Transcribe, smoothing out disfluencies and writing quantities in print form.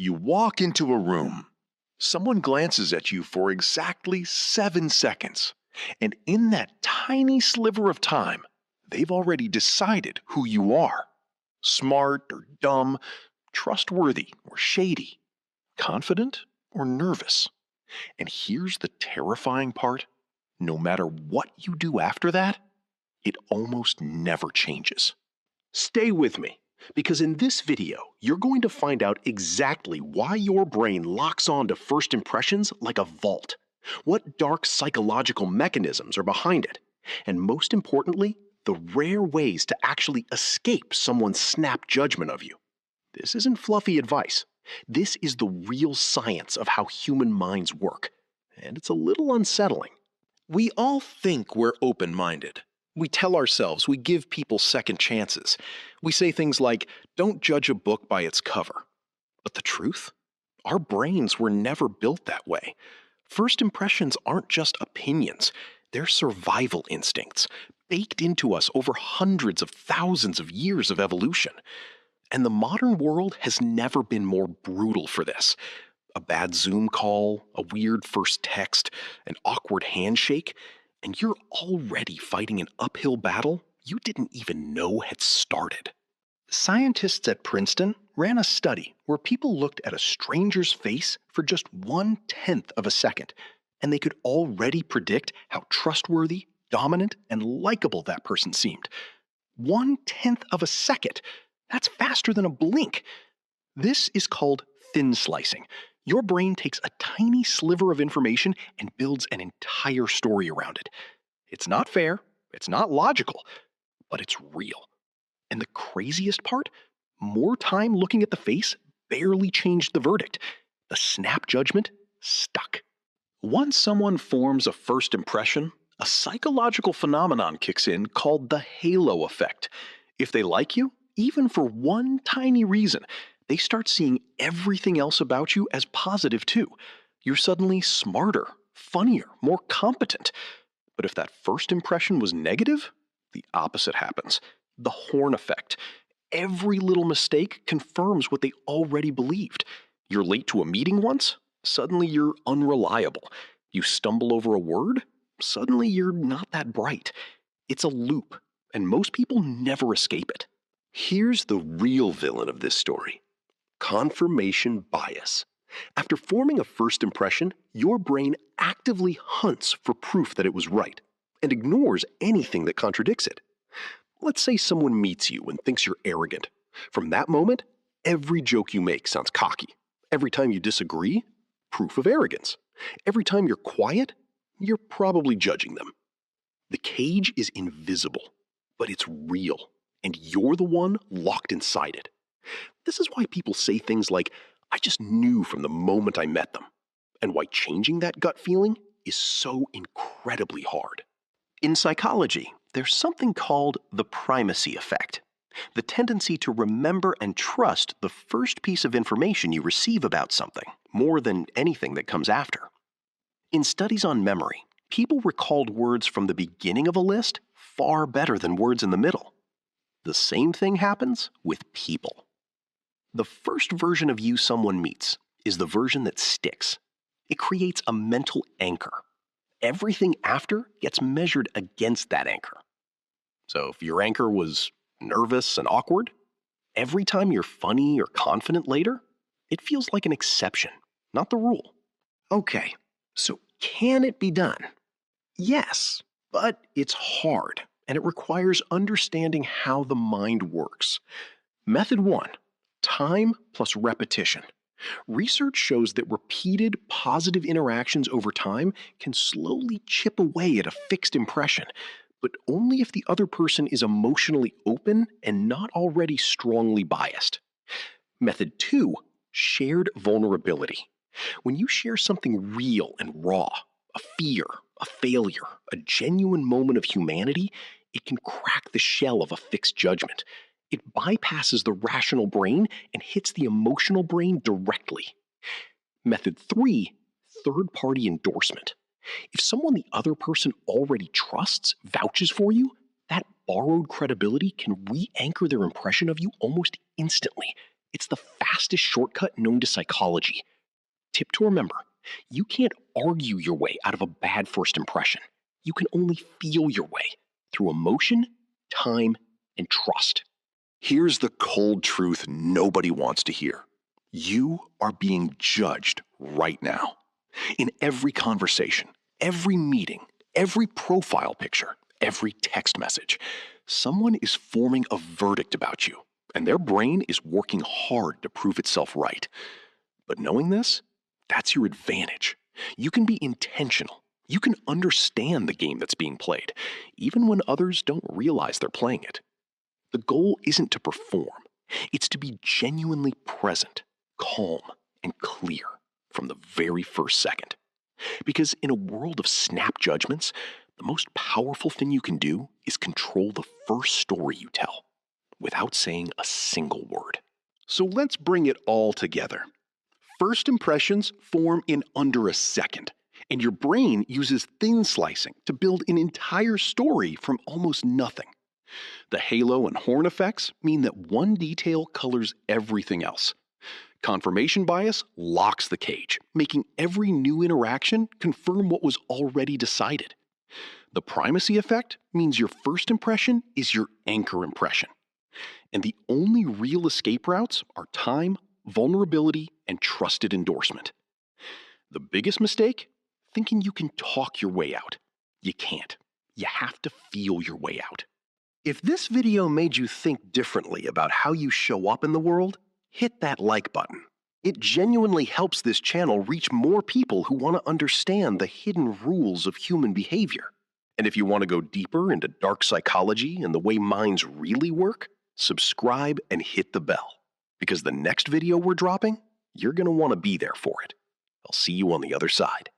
You walk into a room. Someone glances at you for exactly 7 seconds. And in that tiny sliver of time, they've already decided who you are. Smart or dumb, trustworthy or shady, confident or nervous. And here's the terrifying part. No matter what you do after that, it almost never changes. Stay with me, because in this video, you're going to find out exactly why your brain locks on to first impressions like a vault, what dark psychological mechanisms are behind it, and most importantly, the rare ways to actually escape someone's snap judgment of you. This isn't fluffy advice. This is the real science of how human minds work, and it's a little unsettling. We all think we're open-minded. We tell ourselves we give people second chances. We say things like, don't judge a book by its cover. But the truth? Our brains were never built that way. First impressions aren't just opinions. They're survival instincts, baked into us over hundreds of thousands of years of evolution. And the modern world has never been more brutal for this. A bad Zoom call, a weird first text, an awkward handshake, and you're already fighting an uphill battle you didn't even know had started. Scientists at Princeton ran a study where people looked at a stranger's face for just 1/10 of a second, and they could already predict how trustworthy, dominant, and likable that person seemed. 1/10 of a second. That's faster than a blink. This is called thin slicing. Your brain takes a tiny sliver of information and builds an entire story around it. It's not fair, it's not logical, but it's real. And the craziest part? More time looking at the face barely changed the verdict. The snap judgment stuck. Once someone forms a first impression, a psychological phenomenon kicks in called the halo effect. If they like you, even for one tiny reason, they start seeing everything else about you as positive too. You're suddenly smarter, funnier, more competent. But if that first impression was negative, the opposite happens. The horn effect. Every little mistake confirms what they already believed. You're late to a meeting once, suddenly you're unreliable. You stumble over a word, suddenly you're not that bright. It's a loop, and most people never escape it. Here's the real villain of this story. Confirmation bias. After forming a first impression, your brain actively hunts for proof that it was right and ignores anything that contradicts it. Let's say someone meets you and thinks you're arrogant. From that moment, every joke you make sounds cocky. Every time you disagree, proof of arrogance. Every time you're quiet, you're probably judging them. The cage is invisible, but it's real, and you're the one locked inside it. This is why people say things like, I just knew from the moment I met them, and why changing that gut feeling is so incredibly hard. In psychology, there's something called the primacy effect, the tendency to remember and trust the first piece of information you receive about something more than anything that comes after. In studies on memory, people recalled words from the beginning of a list far better than words in the middle. The same thing happens with people. The first version of you someone meets is the version that sticks. It creates a mental anchor. Everything after gets measured against that anchor. So if your anchor was nervous and awkward, every time you're funny or confident later, it feels like an exception, not the rule. Okay, so can it be done? Yes, but it's hard, and it requires understanding how the mind works. Method 1. Time plus repetition. Research shows that repeated positive interactions over time can slowly chip away at a fixed impression, but only if the other person is emotionally open and not already strongly biased. Method 2. Shared vulnerability. When you share something real and raw, a fear, a failure, a genuine moment of humanity, it can crack the shell of a fixed judgment. It bypasses the rational brain and hits the emotional brain directly. Method 3, third-party endorsement. If someone the other person already trusts vouches for you, that borrowed credibility can re-anchor their impression of you almost instantly. It's the fastest shortcut known to psychology. Tip to remember, you can't argue your way out of a bad first impression. You can only feel your way through emotion, time, and trust. Here's the cold truth nobody wants to hear. You are being judged right now. In every conversation, every meeting, every profile picture, every text message, someone is forming a verdict about you, and their brain is working hard to prove itself right. But knowing this, that's your advantage. You can be intentional. You can understand the game that's being played, even when others don't realize they're playing it. The goal isn't to perform. It's to be genuinely present, calm, and clear from the very first second. Because in a world of snap judgments, the most powerful thing you can do is control the first story you tell without saying a single word. So let's bring it all together. First impressions form in under a second, and your brain uses thin slicing to build an entire story from almost nothing. The halo and horn effects mean that one detail colors everything else. Confirmation bias locks the cage, making every new interaction confirm what was already decided. The primacy effect means your first impression is your anchor impression. And the only real escape routes are time, vulnerability, and trusted endorsement. The biggest mistake? Thinking you can talk your way out. You can't. You have to feel your way out. If this video made you think differently about how you show up in the world, hit that like button. It genuinely helps this channel reach more people who want to understand the hidden rules of human behavior. And if you want to go deeper into dark psychology and the way minds really work, subscribe and hit the bell. Because the next video we're dropping, you're going to want to be there for it. I'll see you on the other side.